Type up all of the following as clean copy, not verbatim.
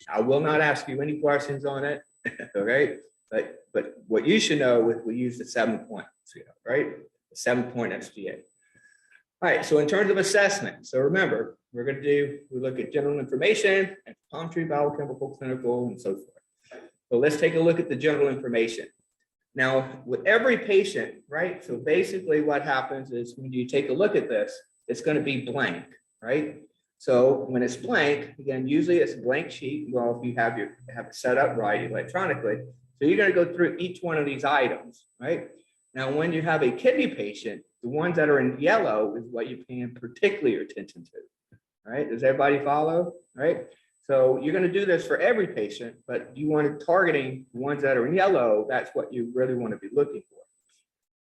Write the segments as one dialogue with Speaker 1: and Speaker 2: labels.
Speaker 1: I will not ask you any questions on it, okay? But what you should know is we use the 7-point scale, right? The 7-point SGA. All right, so in terms of assessment, so remember, we look at general information, anthropometry, biochemical, clinical, and so forth. So let's take a look at the general information. Now, with every patient, right? So basically what happens is when you take a look at this, it's going to be blank, right? So when it's blank, again, usually it's a blank sheet. Well, if you have it set up right electronically, so you're going to go through each one of these items, right? Now, when you have a kidney patient, the ones that are in yellow is what you're paying particular attention to, right? Does everybody follow, right? So you're going to do this for every patient, but you want to targeting the ones that are in yellow. That's what you really want to be looking for.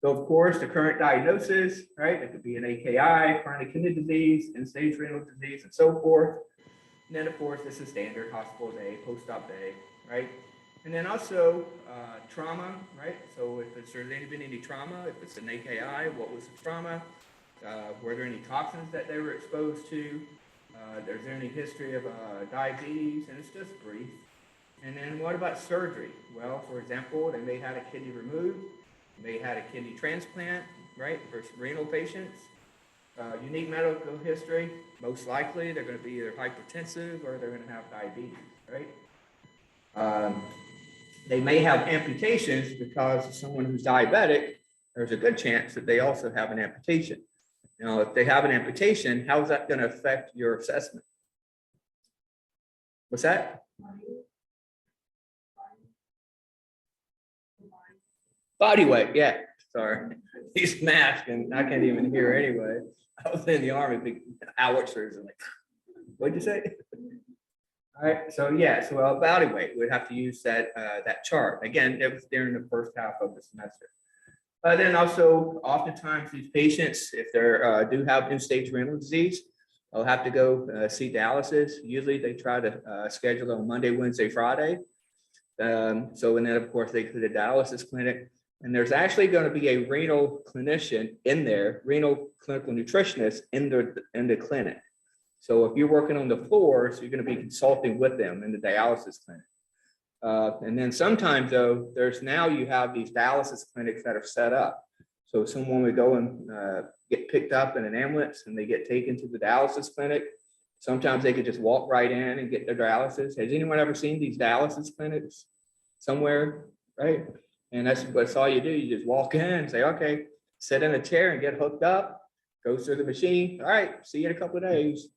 Speaker 1: So of course, the current diagnosis, right? It could be an AKI, chronic kidney disease, end-stage renal disease, and so forth. And then of course, this is standard hospital day, post-op day, right? And then also trauma, right? So if there's been any trauma, if it's an AKI, what was the trauma? Were there any toxins that they were exposed to? There's any history of diabetes, and it's just brief. And then what about surgery? Well, for example, they may have had a kidney removed, they had a kidney transplant, right, for renal patients. Unique medical history, most likely they're going to be either hypertensive or they're going to have diabetes, right? They may have amputations because someone who's diabetic, there's a good chance that they also have an amputation. Now, if they have an amputation, how is that going to affect your assessment? What's that? Body weight, yeah. Sorry, he's masked and I can't even hear anyway. I was in the Army, big howitzers, and like, what'd you say? All right, so yeah, so body weight, we'd have to use that chart. Again, it was during the first half of the semester. Then also, oftentimes these patients, if they do have end-stage renal disease, they'll have to go see dialysis. Usually they try to schedule on Monday, Wednesday, Friday. And then of course they go to the dialysis clinic. And there's actually going to be a renal clinician in there, renal clinical nutritionist in the clinic. So if you're working on the floors, you're going to be consulting with them in the dialysis clinic. And then sometimes though, you have these dialysis clinics that are set up. So someone would go and get picked up in an ambulance and they get taken to the dialysis clinic. Sometimes they could just walk right in and get their dialysis. Has anyone ever seen these dialysis clinics somewhere, right? And that's all you do. You just walk in and say, okay, sit in a chair and get hooked up, go through the machine. All right, see you in a couple of days.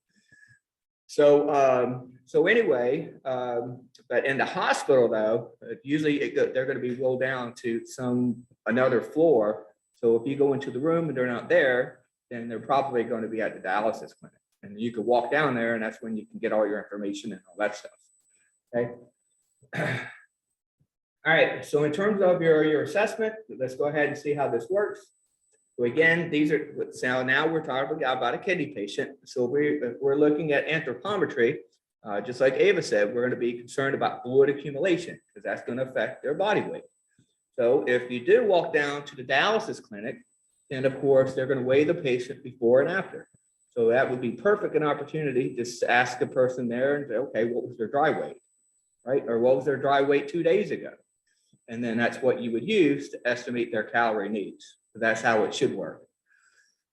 Speaker 1: So anyway, but in the hospital though, usually they're going to be rolled down to another floor. So if you go into the room and they're not there, then they're probably going to be at the dialysis clinic. And you could walk down there and that's when you can get all your information and all that stuff. Okay. All right, so in terms of your assessment, let's go ahead and see how this works. So again, now we're talking about a kidney patient. So we're looking at anthropometry. Just like Ava said, we're going to be concerned about fluid accumulation because that's going to affect their body weight. So if you do walk down to the dialysis clinic, then of course they're going to weigh the patient before and after. So that would be perfect an opportunity just to ask a person there and say, okay, what was their dry weight, right? Or what was their dry weight 2 days ago? And then that's what you would use to estimate their calorie needs. So that's how it should work.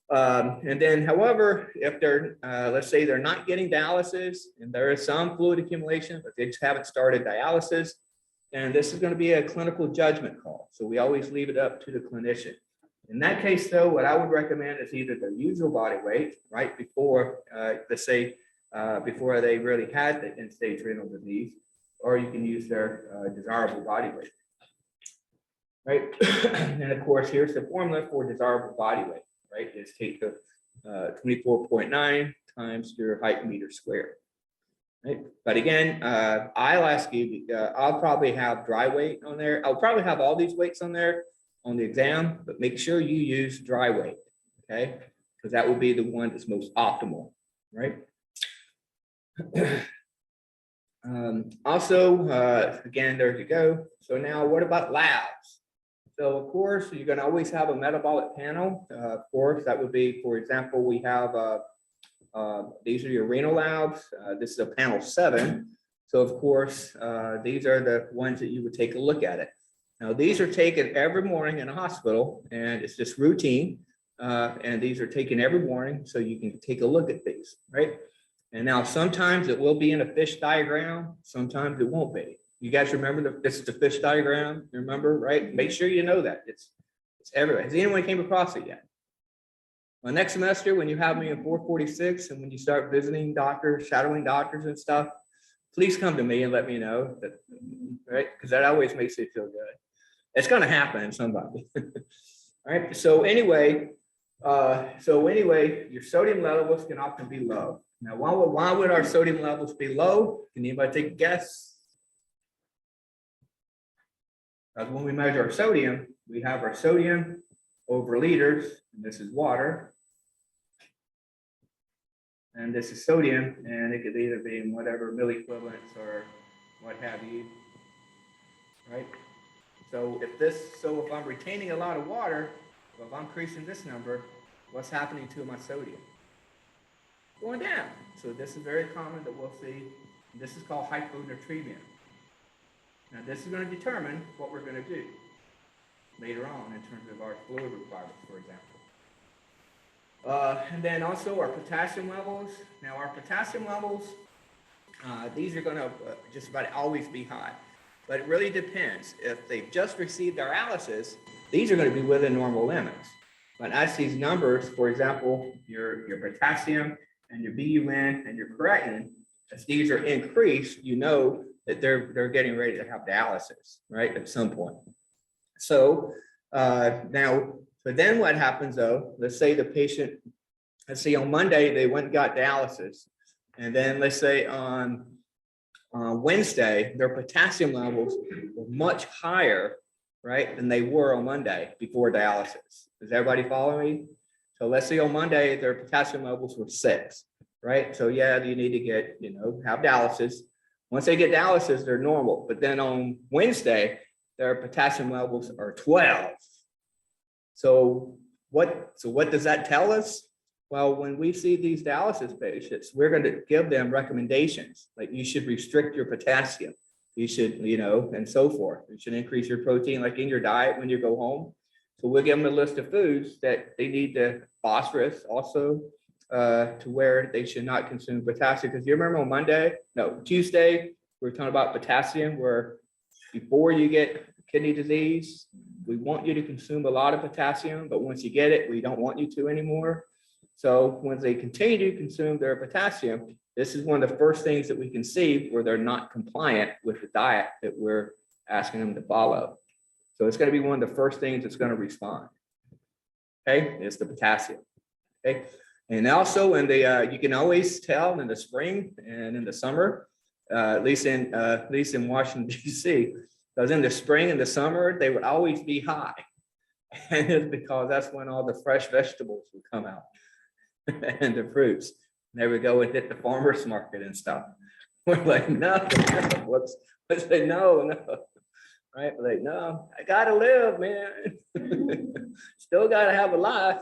Speaker 1: And then, however, if they're, let's say they're not getting dialysis and there is some fluid accumulation, but they just haven't started dialysis, and this is going to be a clinical judgment call. So we always leave it up to the clinician. In that case, though, what I would recommend is either their usual body weight, right before, let's say, before they really had the end-stage renal disease, or you can use their desirable body weight. Right, and of course, here's the formula for desirable body weight, right? Is take the 24.9 times your height meters squared, right? But again, I'll ask you, I'll probably have dry weight on there. I'll probably have all these weights on there on the exam, but make sure you use dry weight, okay? Because that will be the one that's most optimal, right? Again, there you go. So now what about labs? So of course, you're going to always have a metabolic panel. Of course, that would be, for example, we have, these are your renal labs. This is a panel 7. So of course, these are the ones that you would take a look at it. Now, these are taken every morning in a hospital, and it's just routine. And these are taken every morning, so you can take a look at these, right? And now sometimes it will be in a fish diagram, sometimes it won't be. You guys remember this is the fish diagram, remember, right? Make sure you know that. It's everywhere. Has anyone came across it yet? Well, next semester, when you have me in 446 and when you start visiting doctors, shadowing doctors and stuff, please come to me and let me know that, right? Because that always makes me feel good. It's going to happen in somebody. All right. So anyway, your sodium levels can often be low. Now, why would our sodium levels be low? Can anybody take a guess? Because when we measure our sodium, we have our sodium over liters, and this is water. And this is sodium, and it could either be in whatever milliequivalents or what have you, right? So if I'm retaining a lot of water, well, if I'm increasing this number, what's happening to my sodium? Going down. So this is very common that we'll see. This is called hyponatremia. Now this is going to determine what we're going to do later on in terms of our fluid requirements, for example. And then also our potassium levels. Now our potassium levels, these are going to just about always be high. But it really depends. If they've just received dialysis, these are going to be within normal limits. But as these numbers, for example, your potassium and your BUN and your creatinine, as these are increased, you know that they're getting ready to have dialysis, right, at some point. So but then what happens though, let's say the patient, let's say on Monday, they went and got dialysis. And then let's say on Wednesday, their potassium levels were much higher, right, than they were on Monday before dialysis. Does everybody follow me? So let's say on Monday, their potassium levels were 6, right? So yeah, you need to get, have dialysis. Once they get dialysis, they're normal. But then on Wednesday, their potassium levels are 12. So what does that tell us? Well, when we see these dialysis patients, we're going to give them recommendations, like you should restrict your potassium. You should, and so forth. You should increase your protein, like in your diet when you go home. So we'll give them a list of foods that they need to phosphorus also to where they should not consume potassium. Because you remember on Tuesday, we were talking about potassium, where before you get kidney disease, we want you to consume a lot of potassium, but once you get it, we don't want you to anymore. So when they continue to consume their potassium, this is one of the first things that we can see where they're not compliant with the diet that we're asking them to follow. So it's going to be one of the first things that's going to respond. Okay, it's the potassium. Okay, and also you can always tell in the spring and in the summer, at least in Washington D.C., because in the spring and the summer they would always be high, and it's because that's when all the fresh vegetables would come out and the fruits. They would go and hit the farmers market and stuff. We're like, no, what's say no, right? We're like, no, I gotta live, man. Still gotta have a life.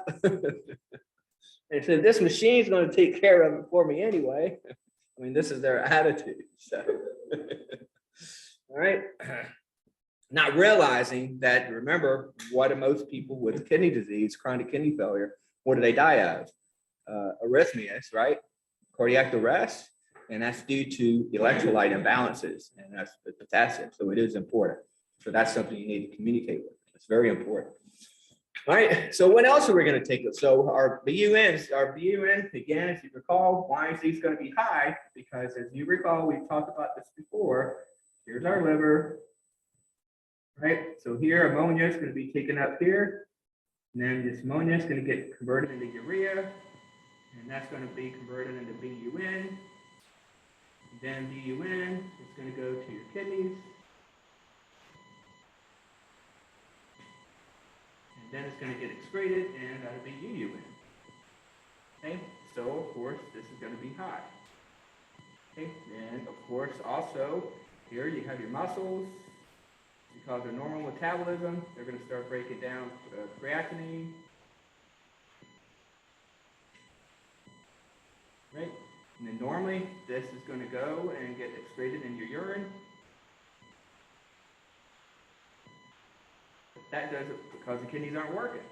Speaker 1: And so this machine's going to take care of it for me anyway. I mean, this is their attitude. So, all right. Not realizing that, remember, what do most people with kidney disease, chronic kidney failure, what do they die of? Arrhythmias, right? Cardiac arrest, and that's due to electrolyte imbalances, and that's the potassium. So it is important. So that's something you need to communicate with. It's very important. All right. So what else are we going to take? So our BUN, again, if you recall, why is these going to be high? Because as you recall, we've talked about this before. Here's our liver, right? So here ammonia is going to be taken up here, and then this ammonia is going to get converted into urea. And that's going to be converted into BUN. Then BUN is going to go to your kidneys. And then it's going to get excreted, and that'll be UUN. Okay, so of course, this is going to be high. Okay, and of course, also, here you have your muscles. Because of normal metabolism, they're going to start breaking down creatinine. Right? And then normally this is going to go and get excreted in your urine. But that does it because the kidneys aren't working,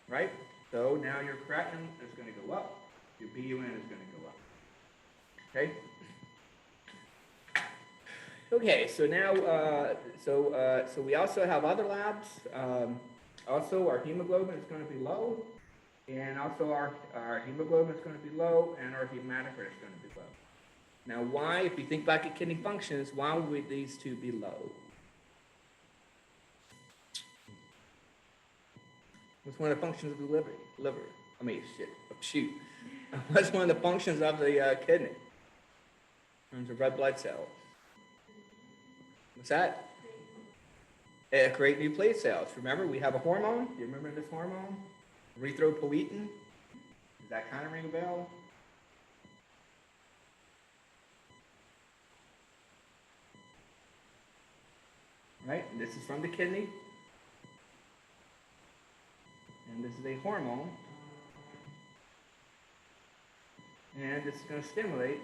Speaker 1: right? So now your creatinine is going to go up, your BUN is going to go up. Okay. Okay, so now, so we also have other labs. Also, our hemoglobin is going to be low, and also our hemoglobin is going to be low, and our hematocrit is going to be low. Now, why, if you think back at kidney functions, why would these two be low? What's one of the functions of the liver? I mean, shoot. What's one of the functions of the kidney in terms of red blood cells? What's that? Create new plate cells. Remember, we have a hormone. Do you remember this hormone? Erythropoietin. Does that kind of ring a bell? Right? And this is from the kidney. And this is a hormone. And this is going to stimulate.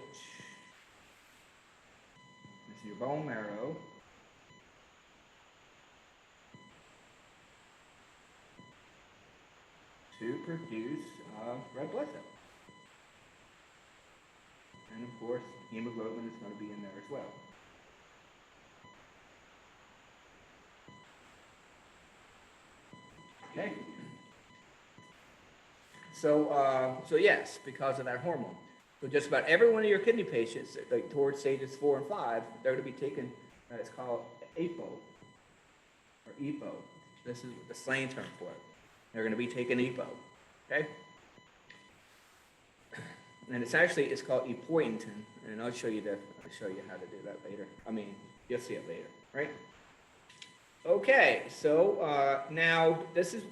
Speaker 1: This is your bone marrow. To produce red blood cells. And of course, hemoglobin is going to be in there as well. Okay. So yes, because of that hormone. So just about every one of your kidney patients, like towards stages 4 and 5, they're going to be taken. It's called APO or EPO. This is the slang term for it. They're going to be taking EPO, okay? And it's called epoetin, and I'll show you how to do that later. I mean, you'll see it later, right? Okay, so now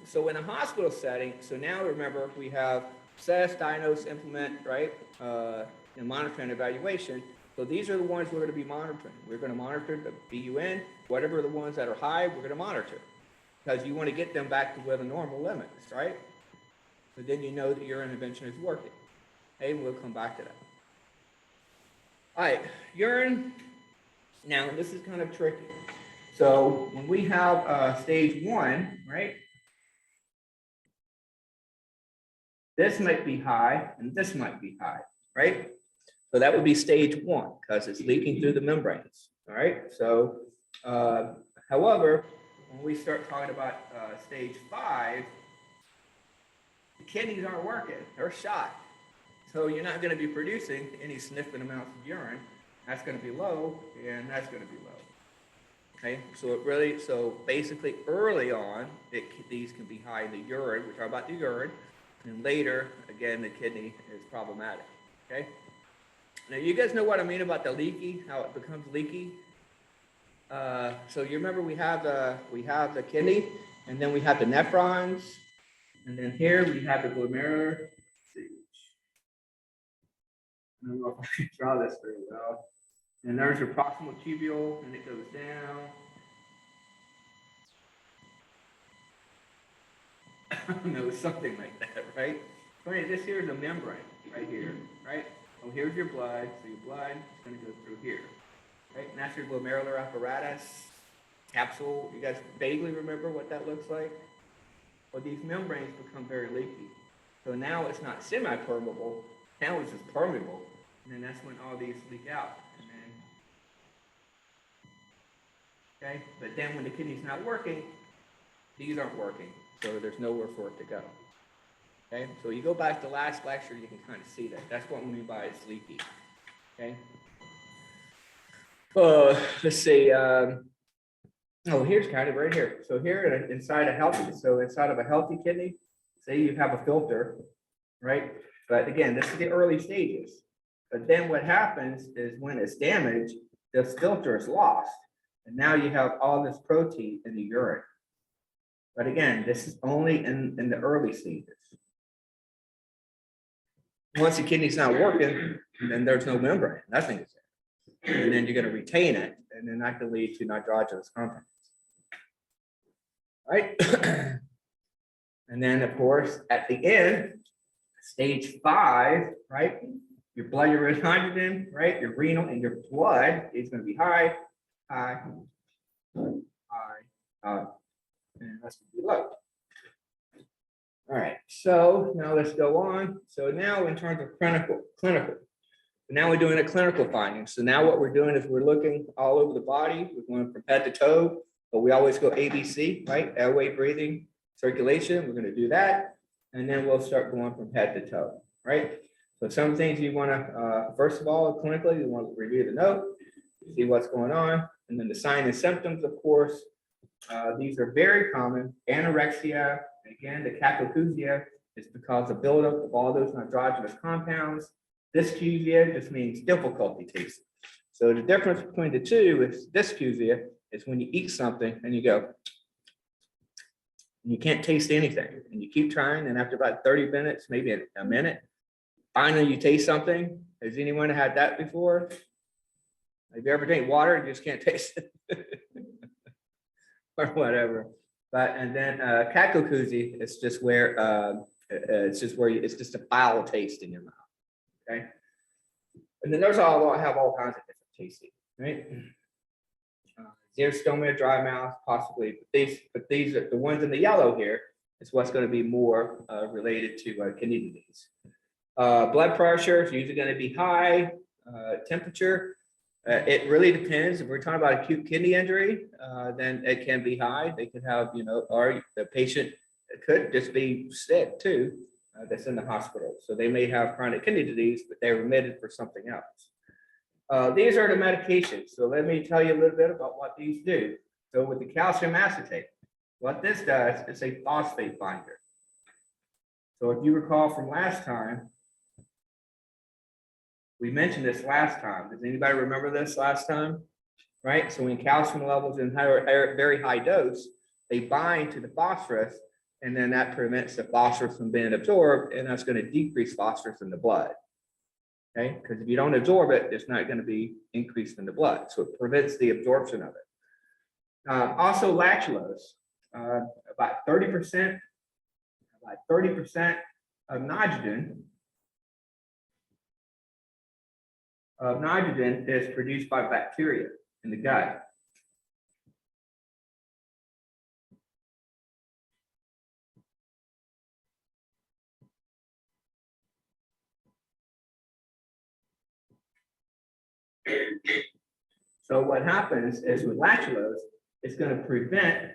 Speaker 1: so in a hospital setting, so now remember we have assess, diagnose, implement, right? And monitor and evaluation. So these are the ones we're going to be monitoring. We're going to monitor the BUN, whatever the ones that are high, we're going to monitor. Because you want to get them back to where the normal limit is, right? So then you know that your intervention is working. Okay, and we'll come back to that. All right, urine. Now, this is kind of tricky. So when we have stage 1, right? This might be high, and this might be high, right? So that would be stage 1, because it's leaking through the membranes, all right? So, however, when we start talking about stage 5, the kidneys aren't working, they're shot. So you're not going to be producing any significant amounts of urine. That's going to be low, and that's going to be low. Okay, so basically early on, these can be high in the urine. We're talking about the urine, and later, again, the kidney is problematic. Okay, now you guys know what I mean about the leaky, how it becomes leaky. So you remember we have the kidney, and then we have the nephrons, and then here we have the glomerular. I don't know if I can draw this very well. And there's your proximal tubule, and it goes down. No, something like that, right? So this here is a membrane right here, right? Oh, here's your blood. So your blood is going to go through here, right? And that's your glomerular apparatus capsule. You guys vaguely remember what that looks like? Well, these membranes become very leaky. So now it's not semi-permeable. Now it's just permeable. And then that's when all these leak out. And then, okay? But then when the kidney's not working, these aren't working. So there's nowhere for it to go. Okay? So you go back to last lecture, you can kind of see that. That's what we mean by it's leaky. Okay? Let's see. Oh, here's kind of right here. So here inside of a healthy kidney, say you have a filter, right? But again, this is the early stages. But then what happens is when it's damaged, this filter is lost. And now you have all this protein in the urine. But again, this is only in the early stages. Once the kidney's not working, then there's no membrane, nothing is there. And then you're going to retain it, and then that can lead to nitrogenous compounds. Right? And then, of course, at the end, stage 5, right? your blood urea nitrogen, right? Your renal and your blood is going to be high, high, high, and that's going to be low. All right, so now let's go on. So now in terms of clinical. Now we're doing a clinical finding. So now what we're doing is we're looking all over the body. We're going from head to toe, but we always go ABC, right? Airway, breathing, circulation. We're going to do that. And then we'll start going from head to toe, right? So some things you want to, first of all, clinically, you want to review the note, see what's going on. And then the signs and symptoms, of course, these are very common. Anorexia, again, the cachexia is because of buildup of all those androgynous compounds. Dysgeusia just means difficulty tasting. So the difference between the two is dysgeusia is when you eat something and you go, and you can't taste anything, and you keep trying, and after about 30 minutes, maybe a minute, finally you taste something. Has anyone had that before? Have you ever drank water and you just can't taste it? Or whatever. But and then cachexia is just where it's just a foul taste in your mouth. Okay. And then there's have all kinds of different tasting, right? Xerostomia, dry mouth, possibly, but these are the ones in the yellow here is what's going to be more related to kidney disease. Blood pressure is usually going to be high. Temperature, it really depends. If we're talking about acute kidney injury, then it can be high. They could have, or the patient could just be sick too. That's in the hospital. So they may have chronic kidney disease, but they're remitted for something else. These are the medications. So let me tell you a little bit about what these do. So with the calcium acetate, what this does is a phosphate binder. So if you recall from last time, we mentioned this last time. Does anybody remember this last time? Right? So when calcium levels in very high dose, they bind to the phosphorus, and then that prevents the phosphorus from being absorbed, and that's going to decrease phosphorus in the blood. Okay, because if you don't absorb it, it's not going to be increased in the blood. So it prevents the absorption of it. Also lactulose, about 30% of nitrogen is produced by bacteria in the gut. So what happens is with lactulose, it's going to prevent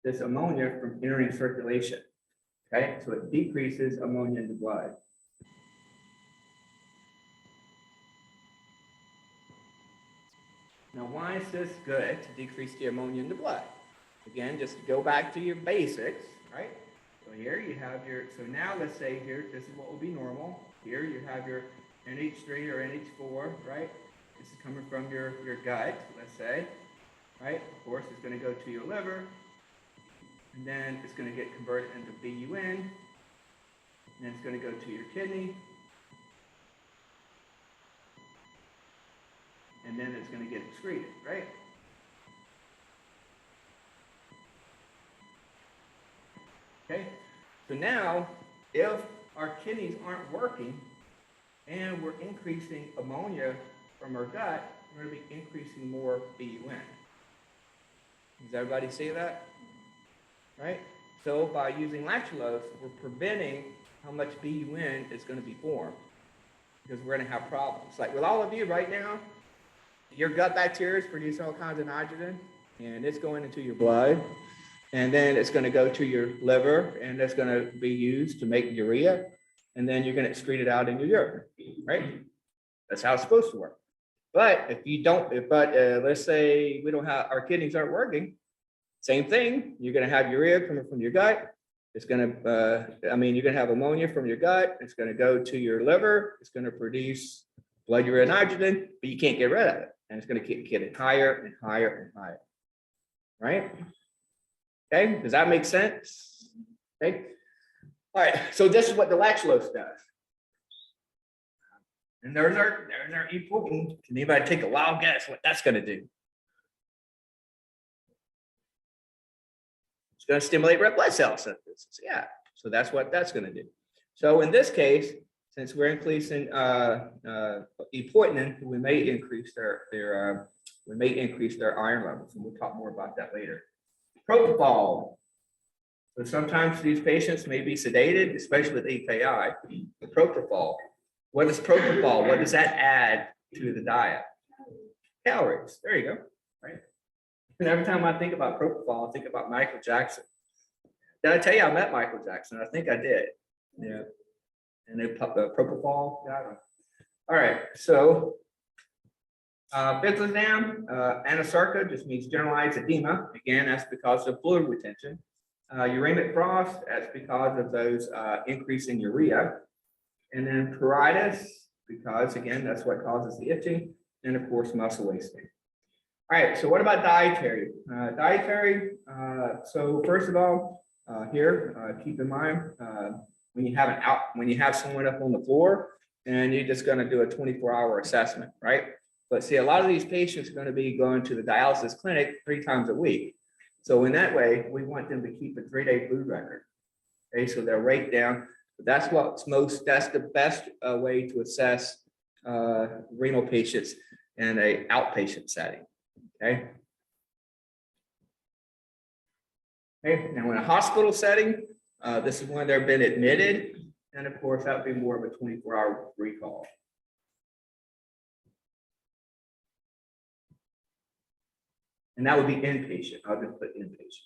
Speaker 1: this ammonia from entering circulation. Okay, so it decreases ammonia in the blood. Now, why is this good to decrease the ammonia in the blood? Again, just to go back to your basics, right? So here you have so now let's say here, this is what will be normal. Here you have your NH3 or NH4, right? This is coming from your gut, let's say, right? Of course, it's going to go to your liver, and then it's going to get converted into BUN, and then it's going to go to your kidney, and then it's going to get excreted, right? Okay, so now if our kidneys aren't working and we're increasing ammonia from our gut, we're going to be increasing more BUN. Does everybody see that? Right? So by using lactulose, we're preventing how much BUN is going to be formed, because we're going to have problems. Like with all of you right now, your gut bacteria is producing all kinds of nitrogen, and it's going into your blood, and then it's going to go to your liver, and that's going to be used to make urea, and then you're going to excrete it out in your urine, right? That's how it's supposed to work. But if you don't, let's say we don't have, our kidneys aren't working, same thing. You're going to have urea coming from your gut. It's going to, you're going to have ammonia from your gut. It's going to go to your liver. It's going to produce blood urea nitrogen, but you can't get rid of it. And it's going to keep getting higher and higher and higher. Right? Okay, does that make sense? Okay. All right, so this is what the lactulose does. And there's our equal. Can anybody take a wild guess what that's going to do? It's going to stimulate red blood cell synthesis. Yeah, so that's what that's going to do. So in this case, since we're increasing epoetin, we may increase their iron levels, and we'll talk more about that later. Propofol. So sometimes these patients may be sedated, especially with AKI. The propofol. What is propofol? What does that add to the diet? Calories. There you go. Right. And every time I think about propofol, I think about Michael Jackson. Did I tell you I met Michael Jackson? I think I did. Yeah. And they put the propofol. Got him. All right. So Biclizam, anasarca just means generalized edema. Again, that's because of fluid retention. Uremic frost, that's because of those increase in urea. And then pruritus, because again, that's what causes the itching. And of course, muscle wasting. All right, so what about dietary? So first of all, keep in mind, when you have someone up on the floor and you're just going to do a 24-hour assessment, right? But see, a lot of these patients are going to be going to the dialysis clinic 3 times a week. So in that way, we want them to keep a 3-day food record. Okay, so they're right down. That's the best way to assess renal patients in an outpatient setting. Okay. Okay, now in a hospital setting, this is when they've been admitted. And of course, that would be more of a 24-hour recall. And that would be inpatient. I'll just put inpatient.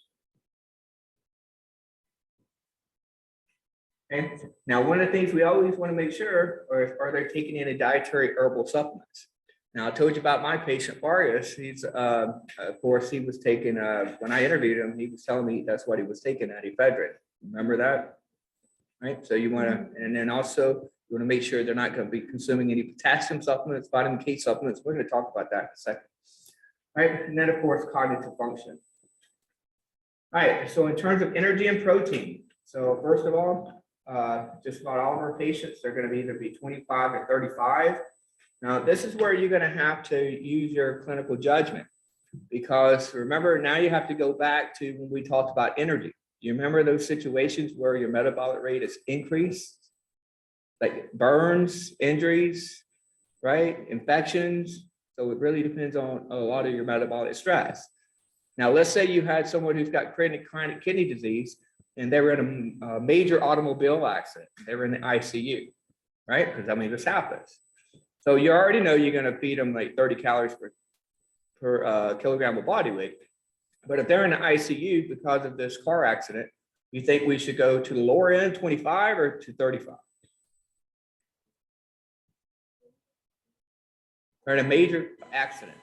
Speaker 1: Okay. Now, one of the things we always want to make sure are they taking any dietary herbal supplements? Now, I told you about my patient, Vargas. He's, of course, he was taking, when I interviewed him, he was telling me that's what he was taking, ephedrine. Remember that? Right. So you want to, and then also you want to make sure they're not going to be consuming any potassium supplements, vitamin K supplements. We're going to talk about that in a second. Right. And then, of course, cognitive function. All right. So in terms of energy and protein. So first of all, just about all of our patients, they're going to either be 25 or 35. Now, this is where you're going to have to use your clinical judgment, because remember, now you have to go back to when we talked about energy. You remember those situations where your metabolic rate is increased, like burns, injuries, right? Infections. So it really depends on a lot of your metabolic stress. Now, let's say you had someone who's got chronic kidney disease and they were in a major automobile accident. They were in the ICU, right? Because I mean, this happens. So you already know you're going to feed them like 30 calories per kilogram of body weight. But if they're in the ICU because of this car accident, you think we should go to the lower end, 25 or to 35? They're in a major accident.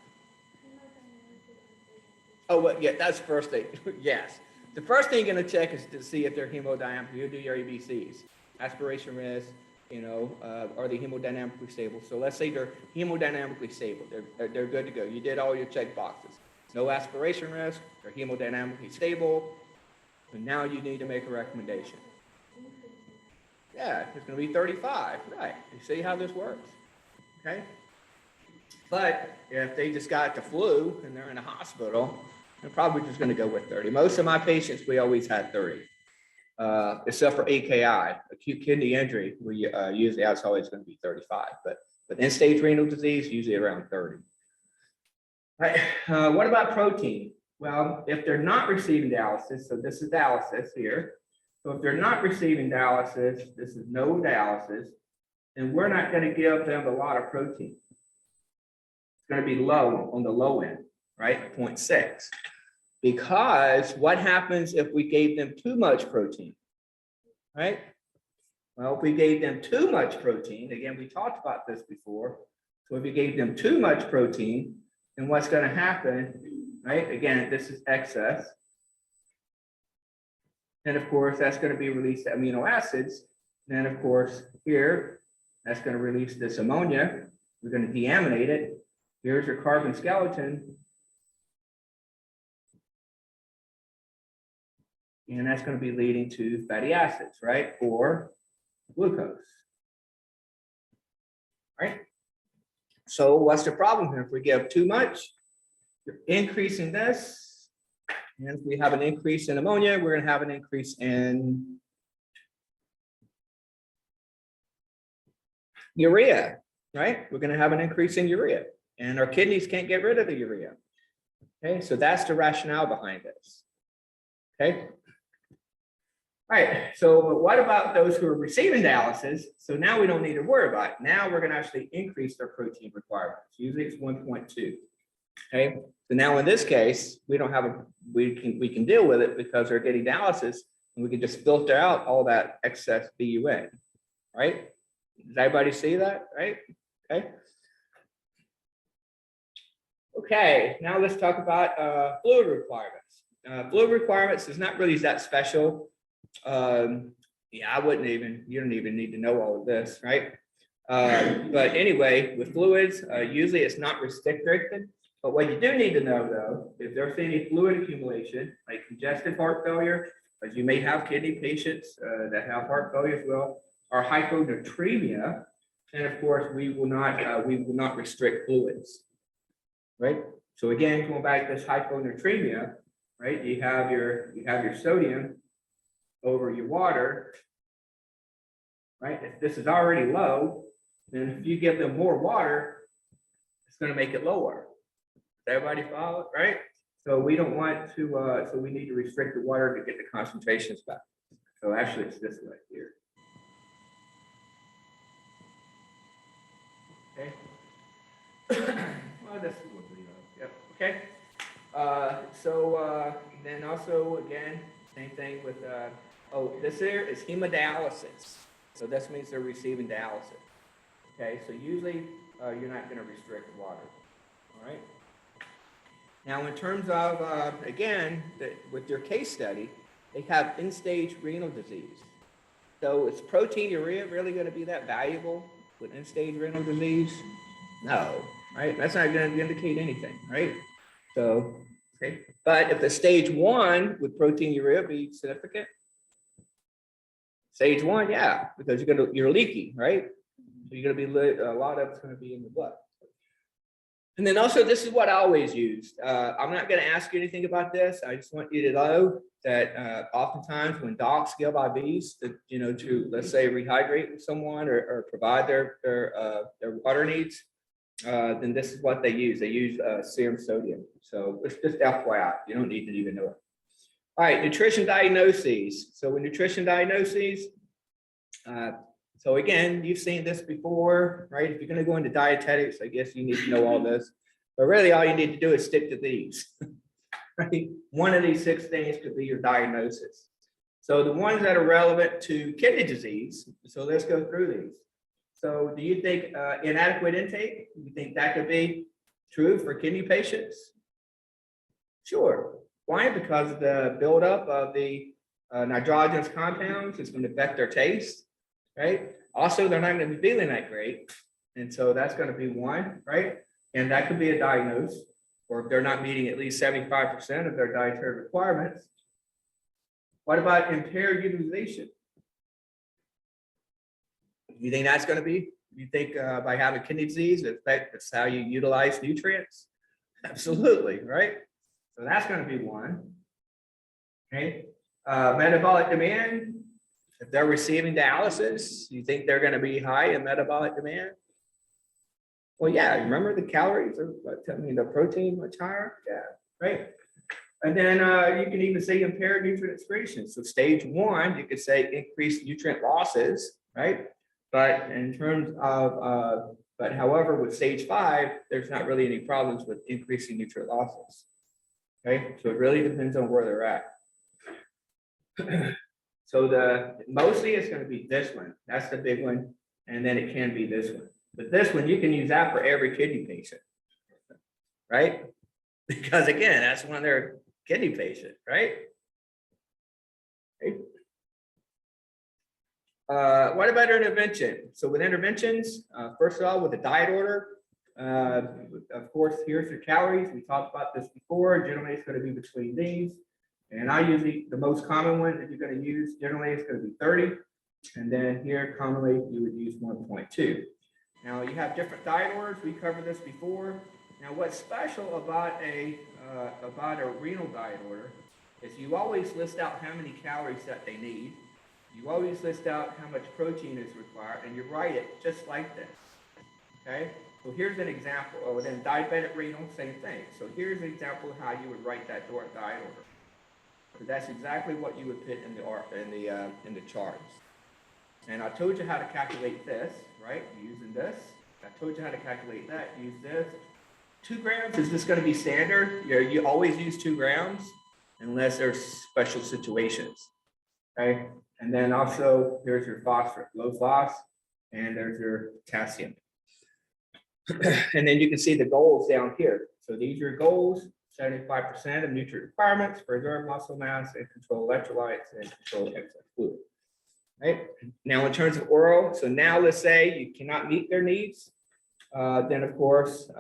Speaker 1: Oh, well, yeah, that's the first thing. Yes. The first thing you're going to check is to see if they're hemodynamic. You do your ABCs, aspiration risk, are they hemodynamically stable? So let's say they're hemodynamically stable. They're good to go. You did all your check boxes. No aspiration risk. They're hemodynamically stable. And now you need to make a recommendation. Yeah, it's going to be 35. Right. You see how this works? Okay. But if they just got the flu and they're in a hospital, they're probably just going to go with 30. Most of my patients, we always had 30. Except for AKI, acute kidney injury, we usually that's always going to be 35, but with end-stage renal disease, usually around 30. Right. What about protein? Well, if they're not receiving dialysis, so this is dialysis here. So if they're not receiving dialysis, this is no dialysis, then we're not going to give them a lot of protein. It's going to be low on the low end, right? 0.6. Because what happens if we gave them too much protein, right? Well, if we gave them too much protein, again, we talked about this before. So if we gave them too much protein, then what's going to happen, right? Again, this is excess. And of course, that's going to be released to amino acids. And then of course, here, that's going to release this ammonia. We're going to deaminate it. Here's your carbon skeleton. And that's going to be leading to fatty acids, right? Or glucose, right? So what's the problem here? If we give too much, you're increasing this. And if we have an increase in ammonia, we're going to have an increase in Urea, right? We're going to have an increase in urea, and our kidneys can't get rid of the urea. Okay, so that's the rationale behind this. Okay. All right, so but what about those who are receiving dialysis? So now we don't need to worry about it. Now we're going to actually increase their protein requirements. Usually it's 1.2. Okay, so now in this case, we don't have a, we can deal with it because they're getting dialysis, and we can just filter out all that excess BUN, right? Does everybody see that, right? Okay. Okay, now let's talk about fluid requirements. Fluid requirements is not really that special. Yeah, I wouldn't even, you don't even need to know all of this, right? But anyway, with fluids, usually it's not restricted. But what you do need to know, though, if there's any fluid accumulation, like congestive heart failure, as you may have kidney patients that have heart failure as well, or hyponatremia, and of course, we will not restrict fluids, right? So again, going back to this hyponatremia, right? You have your sodium over your water, right? If this is already low, then if you give them more water, it's going to make it lower. Does everybody follow it, right? So we don't want to, so we need to restrict the water to get the concentrations back. So actually it's this way here. Okay. Well, this will be, yep, okay. Then also, again, same thing with, oh, this here is hemodialysis. So this means they're receiving dialysis. Okay, so usually you're not going to restrict water. All right. Now, in terms of, again, with your case study, they have end-stage renal disease. So is proteinuria really going to be that valuable with end-stage renal disease? No, right? That's not going to indicate anything, right? So, okay. But if the stage 1 with proteinuria be significant, stage 1, yeah, because you're leaky, right? So you're going to be a lot of it's going to be in the blood. And then also, this is what I always use. I'm not going to ask you anything about this. I just want you to know that oftentimes when docs give IVs, to let's say rehydrate someone or provide their water needs, then this is what they use. They use serum sodium. So it's just FYI. You don't need to even know it. All right, nutrition diagnoses. So with nutrition diagnoses, so again, you've seen this before, right? If you're going to go into dietetics, I guess you need to know all this. But really, all you need to do is stick to these. Right? One of these 6 things could be your diagnosis. So the ones that are relevant to kidney disease, so let's go through these. So do you think inadequate intake? Do you think that could be true for kidney patients? Sure. Why? Because the buildup of the nitrogenous compounds is going to affect their taste. Right? Also, they're not going to be feeling that great. And so that's going to be one, right? And that could be a diagnosis, or if they're not meeting at least 75% of their dietary requirements. What about impaired utilization? You think that's going to be? You think by having kidney disease, that's how you utilize nutrients? Absolutely, right? So that's going to be one. Okay. Metabolic demand. If they're receiving dialysis, you think they're going to be high in metabolic demand? Well, yeah, remember the calories are, the protein much higher? Yeah, right. And then you can even say impaired nutrient excretion. So stage 1, you could say increased nutrient losses, right? But in terms of, but however, with stage 5, there's not really any problems with increasing nutrient losses. Okay, so it really depends on where they're at. So mostly it's going to be this one. That's the big one. And then it can be this one. But this one, you can use that for every kidney patient, right? Because again, that's when they're kidney patient, right? What about intervention? So with interventions, first of all, with the diet order, of course, here's your calories. We talked about this before. Generally, it's going to be between these. And I usually, the most common one that you're going to use, generally, it's going to be 30. And then here, commonly, you would use 1.2. Now, you have different diet orders. We covered this before. Now, what's special about a renal diet order is you always list out how many calories that they need. You always list out how much protein is required, and you write it just like this. Okay, so here's an example. Oh, then diabetic renal, same thing. So here's an example of how you would write that diet order. So that's exactly what you would put in the charts. And I told you how to calculate this, right? Using this. I told you how to calculate that. Use this. 2 grams is just going to be standard. You always use 2 grams unless there's special situations. Okay. And then also here's your phosphorus, low phos, and there's your potassium. And then you can see the goals down here. So these are your goals: 75% of nutrient requirements, preserve muscle mass, and control electrolytes, and control excess fluid. Right now, in terms of oral, so now let's say you cannot meet their needs, then of course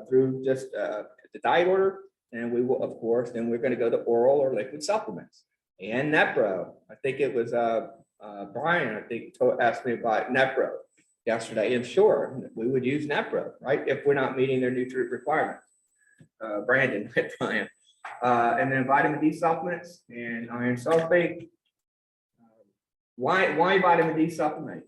Speaker 1: through just the diet order, and we will of course then we're going to go to oral or liquid supplements and Nepro. I think it was Brian, I think asked me about Nepro yesterday, and sure, we would use Nepro, right, if we're not meeting their nutrient requirements. Brandon, Brian, and then vitamin D supplements and iron sulfate. Why vitamin D supplements?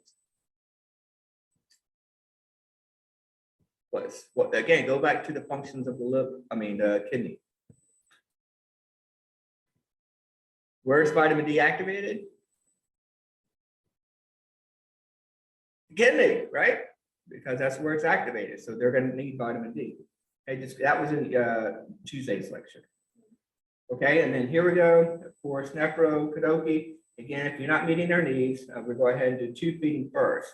Speaker 1: What again? Go back to the functions of the liver. I mean, the kidney. Where's vitamin D activated? Kidney, right? Because that's where it's activated. So they're going to need vitamin D. Okay, that was in Tuesday's lecture. Okay, and then here we go. Of course, Nepro, Kadoki. Again, if you're not meeting their needs, we'll go ahead and do tube feeding first.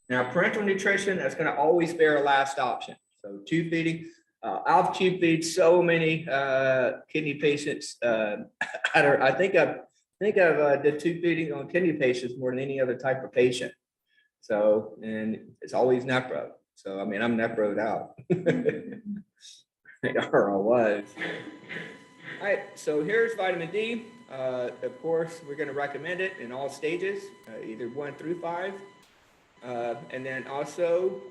Speaker 1: Now, parenteral nutrition, that's going to always be our last option. So tube feeding, I've tube feed so many kidney patients. I think I've did tube feeding on kidney patients more than any other type of patient. So, and it's always Nepro. So, I mean, I'm Nepro'd out. Or I was. All right, so here's vitamin D. Of course, we're going to recommend it in all stages, either 1 through 5. And then also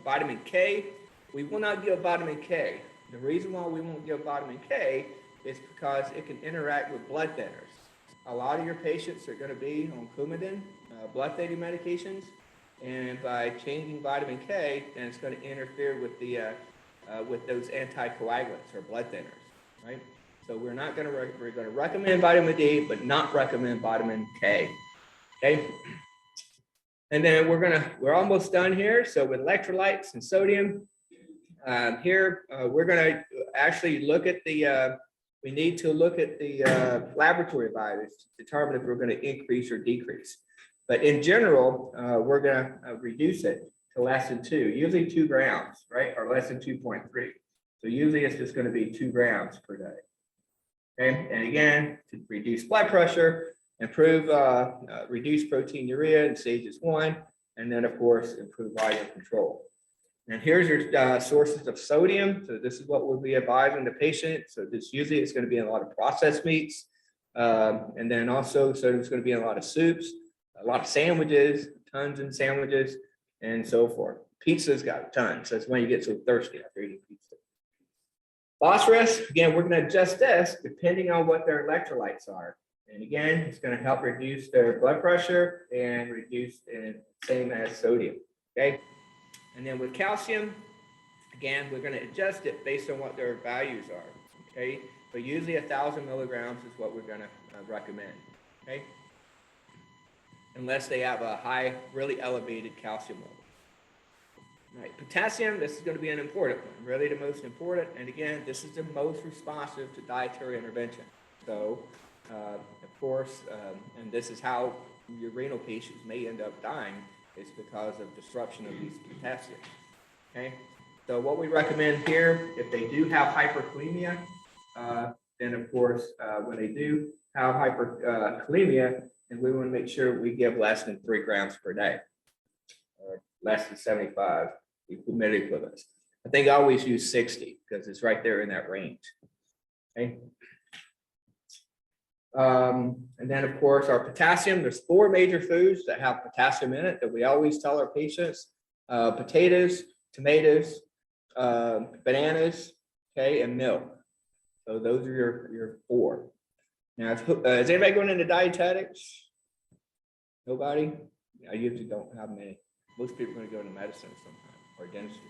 Speaker 1: vitamin K. We will not give vitamin K. The reason why we won't give vitamin K is because it can interact with blood thinners. A lot of your patients are going to be on Coumadin, blood thinning medications, and by changing vitamin K, then it's going to interfere with the with those anticoagulants or blood thinners, right? So we're not going to we're going to recommend vitamin D, but not recommend vitamin K. Okay. And then we're almost done here. So with electrolytes and sodium, here we're going to actually look at the. We need to look at the laboratory values to determine if we're going to increase or decrease. But in general, we're going to reduce it to less than 2, usually 2 grams, right, or less than 2.3. So usually it's just going to be 2 grams per day. Okay, and again, to reduce blood pressure, improve, reduce proteinuria in stages 1, and then of course, improve volume control. And here's your sources of sodium. So this is what we'll be advising the patient. So this usually it's going to be in a lot of processed meats. And then also sodium is going to be in a lot of soups, a lot of sandwiches, tons of sandwiches, and so forth. Pizza's got tons. That's when you get so thirsty after eating pizza. Phosphorus, again, we're going to adjust this depending on what their electrolytes are. And again, it's going to help reduce their blood pressure and reduce, and same as sodium, okay? And then with calcium, again, we're going to adjust it based on what their values are, okay? But usually 1,000 milligrams is what we're going to recommend, okay? Unless they have a high, really elevated calcium level. All right, potassium, this is going to be an important one, really the most important. And again, this is the most responsive to dietary intervention. So, of course, and this is how your renal patients may end up dying, is because of disruption of these potassium. Okay, so what we recommend here, if they do have hyperkalemia, then of course, when they do have hyperkalemia, then we want to make sure we give less than 3 grams per day, or less than 75 milliequivalents. I think I always use 60 because it's right there in that range. Okay. And then of course our potassium, there's 4 major foods that have potassium in it that we always tell our patients: potatoes, tomatoes, bananas, okay, and milk. So those are your 4. Now, is anybody going into dietetics? Nobody? I usually don't have many. Most people are gonna go to medicine sometime or dentistry.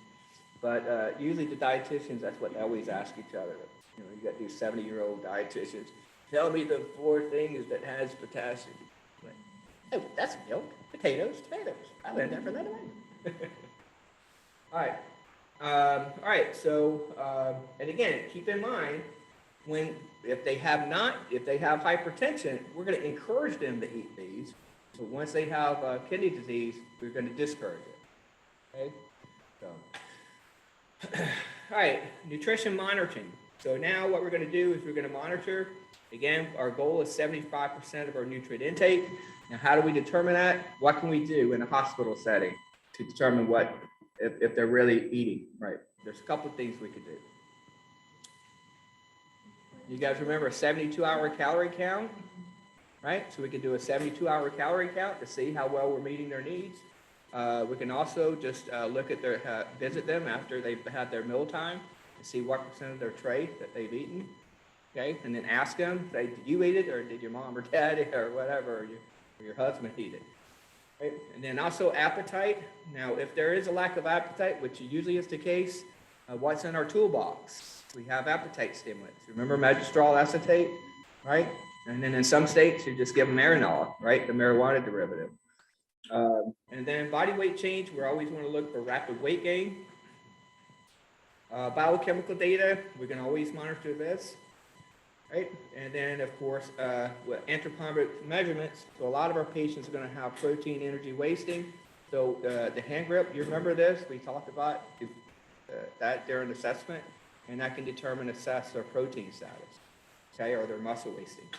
Speaker 1: But usually the dietitians, that's what they always ask each other. You know, you got these 70-year-old dietitians. Tell me the 4 things that has potassium. Like, oh, that's milk, potatoes, tomatoes. I learned that from that away. All right. All right. So, and again, keep in mind if they have hypertension, we're going to encourage them to eat these. So once they have kidney disease, we're going to discourage it. Okay. So, all right, nutrition monitoring. So now what we're going to do is we're going to monitor. Again, our goal is 75% of our nutrient intake. Now, how do we determine that? What can we do in a hospital setting to determine if they're really eating right? There's a couple of things we could do. You guys remember a 72-hour calorie count, right? So we could do a 72-hour calorie count to see how well we're meeting their needs. We can also just look at visit them after they've had their meal time to see what percent of their tray that they've eaten. Okay, and then ask them, say, did you eat it, or did your mom or dad or whatever, or your husband eat it? Right? And then also appetite. Now, if there is a lack of appetite, which usually is the case, what's in our toolbox? We have appetite stimulants. Remember Magistral acetate, right? And then in some states, you just give them Marinol, right? The marijuana derivative. And then body weight change, we always want to look for rapid weight gain. Biochemical data, we can always monitor this, right? And then, of course, with anthropometric measurements, so a lot of our patients are going to have protein energy wasting. So the hand grip, you remember this? We talked about that during assessment, and that can assess their protein status, okay, or their muscle wasting.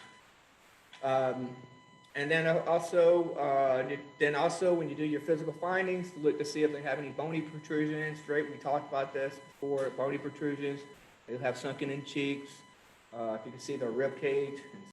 Speaker 1: And then also, when you do your physical findings, look to see if they have any bony protrusions, right? We talked about this before, bony protrusions. They'll have sunken in cheeks. If you can see their rib cage and